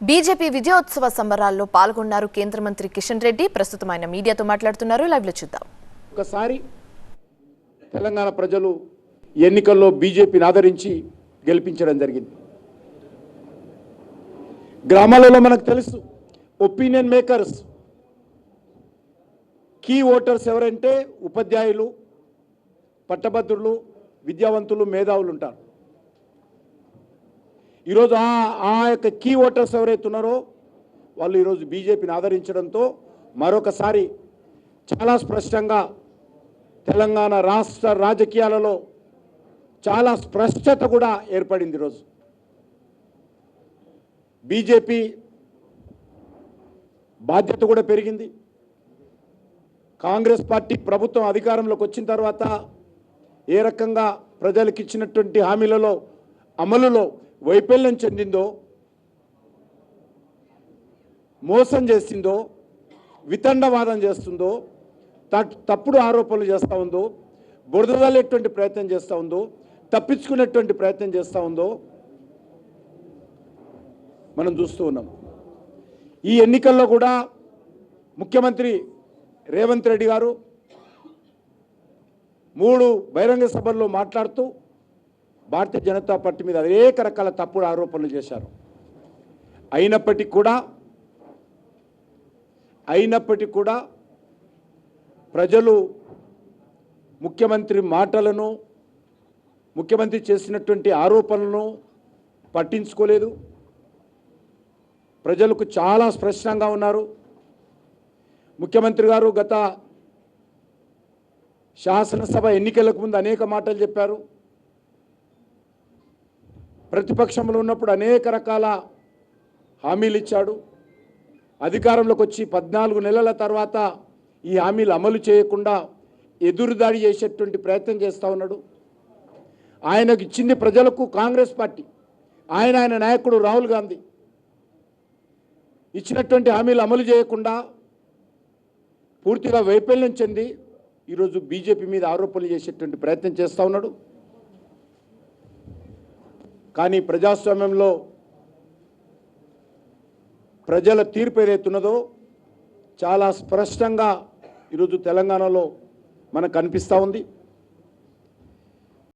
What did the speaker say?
BJP విజయోత్సవ సంబరాల్లో పాల్గొన్నారు కేంద్ర మంత్రి కిషన్ రెడ్డి. ప్రస్తుతం ఆయన మీడియాతో మాట్లాడుతున్నారు. లైవ్ లో చూద్దాం. ఒకసారి తెలంగాణ ప్రజలు ఎన్నికల్లో బీజేపీని ఆదరించి గెలిపించడం జరిగింది. గ్రామాలలో మనకు తెలుసు ఒపీనియన్ మేకర్స్, కీ ఓటర్స్ ఎవరంటే ఉపాధ్యాయులు, పట్టభద్రులు, విద్యావంతులు, మేధావులు ఉంటారు. ఈరోజు ఆ యొక్క కీ ఓటర్స్ ఎవరైతే ఉన్నారో వాళ్ళు ఈరోజు బీజేపీని ఆదరించడంతో మరొకసారి చాలా స్పష్టంగా తెలంగాణ రాష్ట్ర రాజకీయాలలో చాలా స్పష్టత కూడా ఏర్పడింది. ఈరోజు బీజేపీ బాధ్యత కూడా పెరిగింది. కాంగ్రెస్ పార్టీ ప్రభుత్వం అధికారంలోకి వచ్చిన తర్వాత ఏ రకంగా ప్రజలకు ఇచ్చినటువంటి హామీలలో అమలులో వైఫల్యం చెందిందో, మోసం చేసిందో, వితండవాదం చేస్తుందో, తప్పుడు ఆరోపణలు చేస్తూ ఉందో, బురదలేటువంటి ప్రయత్నం చేస్తూ ఉందో, తప్పించుకునేటువంటి ప్రయత్నం చేస్తూ ఉందో మనం చూస్తూ ఉన్నాం. ఈ ఎన్నికల్లో కూడా ముఖ్యమంత్రి రేవంత్ రెడ్డి గారు 3 బహిరంగ సభల్లో మాట్లాడుతూ భారతీయ జనతా పార్టీ మీద అనేక రకాల తప్పుడు ఆరోపణలు చేశారు. అయినప్పటికీ కూడా ప్రజలు ముఖ్యమంత్రి మాటలను, ముఖ్యమంత్రి చేసినటువంటి ఆరోపణలను పట్టించుకోలేదు. ప్రజలకు చాలా స్పష్టంగా ఉన్నారు. ముఖ్యమంత్రి గారు గత శాసనసభ ఎన్నికలకు ముందు అనేక మాటలు చెప్పారు. ప్రతిపక్షంలో ఉన్నప్పుడు అనేక రకాల హామీలు ఇచ్చాడు. అధికారంలోకి వచ్చి 14 నెలల తర్వాత ఈ హామీలు అమలు చేయకుండా ఎదురుదాడి చేసేటువంటి ప్రయత్నం చేస్తూ ఉన్నాడు. ఆయనకు ఇచ్చింది ప్రజలకు కాంగ్రెస్ పార్టీ, ఆయన నాయకుడు రాహుల్ గాంధీ ఇచ్చినటువంటి హామీలు అమలు చేయకుండా పూర్తిగా వైఫల్యం చెంది ఈరోజు బీజేపీ మీద ఆరోపణలు చేసేటువంటి ప్రయత్నం చేస్తూ ఉన్నాడు. కానీ ప్రజాస్వామ్యంలో ప్రజల తీర్పు ఏదైతున్నదో చాలా స్పష్టంగా ఈరోజు తెలంగాణలో మనకు కనిపిస్తూ ఉంది.